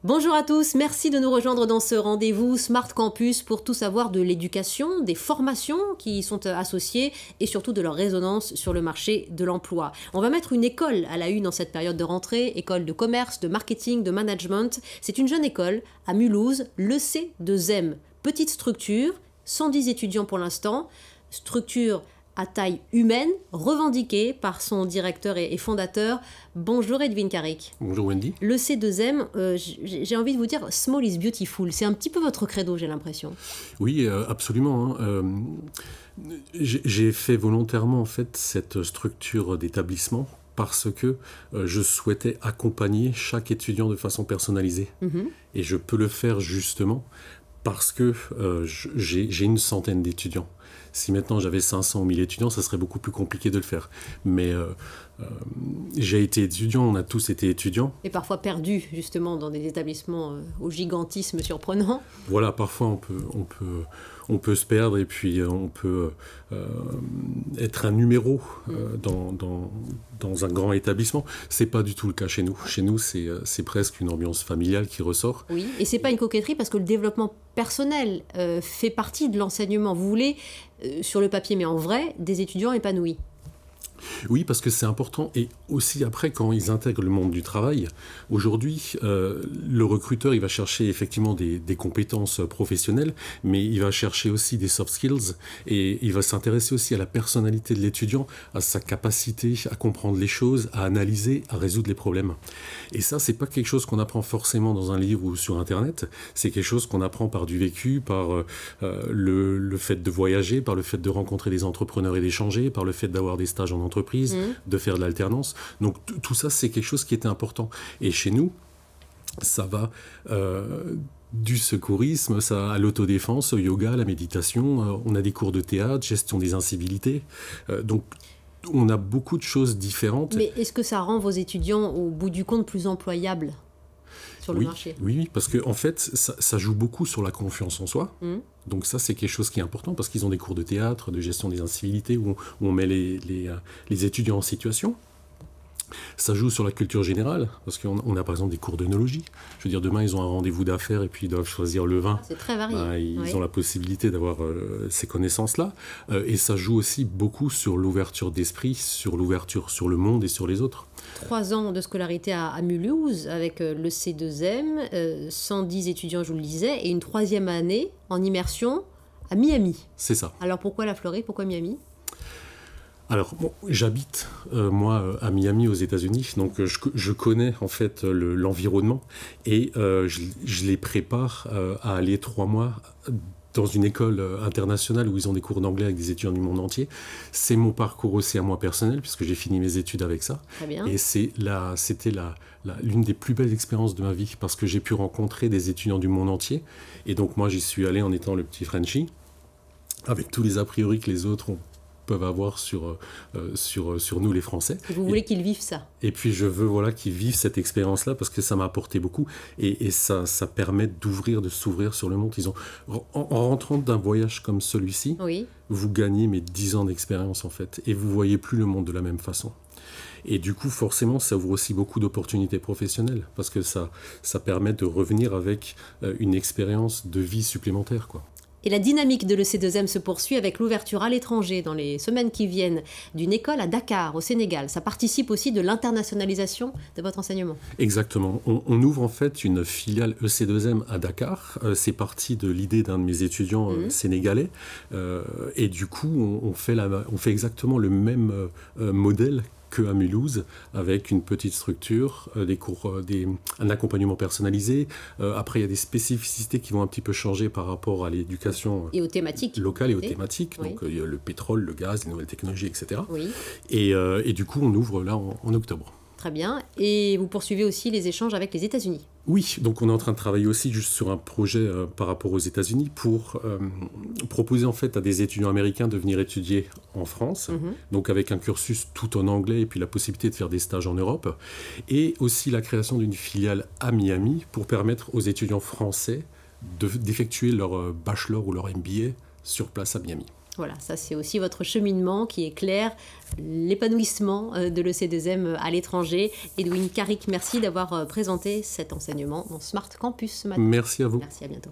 Bonjour à tous, merci de nous rejoindre dans ce rendez-vous Smart Campus pour tout savoir de l'éducation, des formations qui y sont associées et surtout de leur résonance sur le marché de l'emploi. On va mettre une école à la une en cette période de rentrée, école de commerce, de marketing, de management. C'est une jeune école à Mulhouse, l'EC2M. Petite structure, 110 étudiants pour l'instant, structure à taille humaine, revendiquée par son directeur et fondateur. Bonjour Edwin Carrick. Bonjour Wendy. Le C2M, j'ai envie de vous dire, small is beautiful. C'est un petit peu votre credo, j'ai l'impression. Oui, absolument. J'ai fait volontairement en fait cette structure d'établissement parce que je souhaitais accompagner chaque étudiant de façon personnalisée. Et je peux le faire justement parce que j'ai une centaine d'étudiants. Si maintenant j'avais 500 ou 1000 étudiants, ça serait beaucoup plus compliqué de le faire. Mais j'ai été étudiant, on a tous été étudiants. Et parfois perdus, justement, dans des établissements au gigantisme surprenant. Voilà, parfois on peut se perdre et puis on peut être un numéro dans un grand établissement. C'est pas du tout le cas chez nous. Chez nous, c'est presque une ambiance familiale qui ressort. Oui, et c'est pas une coquetterie parce que le développement personnel fait partie de l'enseignement. Vous voulez, sur le papier mais en vrai, des étudiants épanouis. Oui, parce que c'est important. Et aussi après, quand ils intègrent le monde du travail, aujourd'hui, le recruteur, il va chercher effectivement des compétences professionnelles, mais il va chercher aussi des soft skills et il va s'intéresser aussi à la personnalité de l'étudiant, à sa capacité à comprendre les choses, à analyser, à résoudre les problèmes. Et ça, c'est pas quelque chose qu'on apprend forcément dans un livre ou sur Internet. C'est quelque chose qu'on apprend par du vécu, par le fait de voyager, par le fait de rencontrer des entrepreneurs et d'échanger, par le fait d'avoir des stages en entreprise, de faire de l'alternance. Donc tout ça, c'est quelque chose qui était important. Et chez nous, ça va du secourisme à l'autodéfense, au yoga, à la méditation. On a des cours de théâtre, gestion des incivilités. Donc on a beaucoup de choses différentes. Mais est-ce que ça rend vos étudiants, au bout du compte, plus employables sur le marché? Oui, parce qu'en en fait, ça joue beaucoup sur la confiance en soi. Donc ça, c'est quelque chose qui est important parce qu'ils ont des cours de théâtre, de gestion des incivilités où on met les étudiants en situation. Ça joue sur la culture générale, parce qu'on a par exemple des cours d'œnologie. Je veux dire, demain, ils ont un rendez-vous d'affaires et puis ils doivent choisir le vin. C'est très varié. Ils ont la possibilité d'avoir ces connaissances-là. Et ça joue aussi beaucoup sur l'ouverture d'esprit, sur l'ouverture sur le monde et sur les autres. 3 ans de scolarité à Mulhouse avec le C2M, 110 étudiants, je vous le disais, et une 3e année en immersion à Miami. C'est ça. Alors pourquoi la Floride? Pourquoi Miami? Alors, j'habite, moi, à Miami, aux États-Unis, donc je connais en fait l'environnement et je les prépare à aller 3 mois dans une école internationale où ils ont des cours d'anglais avec des étudiants du monde entier. C'est mon parcours aussi à moi personnel, puisque j'ai fini mes études avec ça. Très bien. Et c'était l'une des plus belles expériences de ma vie, parce que j'ai pu rencontrer des étudiants du monde entier. Et donc moi, j'y suis allé en étant le petit Frenchie, avec tous les a priori que les autres peuvent avoir sur nous les Français. Et vous voulez qu'ils vivent ça? Et puis je veux qu'ils vivent cette expérience-là parce que ça m'a apporté beaucoup et ça permet de s'ouvrir sur le monde. En rentrant d'un voyage comme celui-ci, vous gagnez 10 ans d'expérience en fait et vous voyez plus le monde de la même façon. Et du coup, forcément, ça ouvre aussi beaucoup d'opportunités professionnelles parce que ça permet de revenir avec une expérience de vie supplémentaire, quoi. Et la dynamique de l'EC2M se poursuit avec l'ouverture à l'étranger dans les semaines qui viennent d'une école à Dakar, au Sénégal. Ça participe aussi de l'internationalisation de votre enseignement. Exactement. On ouvre en fait une filiale EC2M à Dakar. C'est parti de l'idée d'un de mes étudiants sénégalais. Et du coup, on fait exactement le même modèle qu'à Mulhouse, avec une petite structure, des cours, un accompagnement personnalisé. Après, il y a des spécificités qui vont un petit peu changer par rapport à l'éducation et aux thématiques locale et aux thématiques. Donc, il y a le pétrole, le gaz, les nouvelles technologies, etc. Oui. Et du coup, on ouvre là en octobre. Très bien. Et vous poursuivez aussi les échanges avec les États-Unis? Oui, donc on est en train de travailler aussi juste sur un projet par rapport aux États-Unis pour proposer en fait à des étudiants américains de venir étudier en France, donc avec un cursus tout en anglais et puis la possibilité de faire des stages en Europe, et aussi la création d'une filiale à Miami pour permettre aux étudiants français d'effectuer leur bachelor ou leur MBA sur place à Miami. Voilà, ça c'est aussi votre cheminement qui éclaire l'épanouissement de l'EC2M à l'étranger. Edwin Carrick, merci d'avoir présenté cet enseignement dans Smart Campus ce matin. Merci à vous. Merci, à bientôt.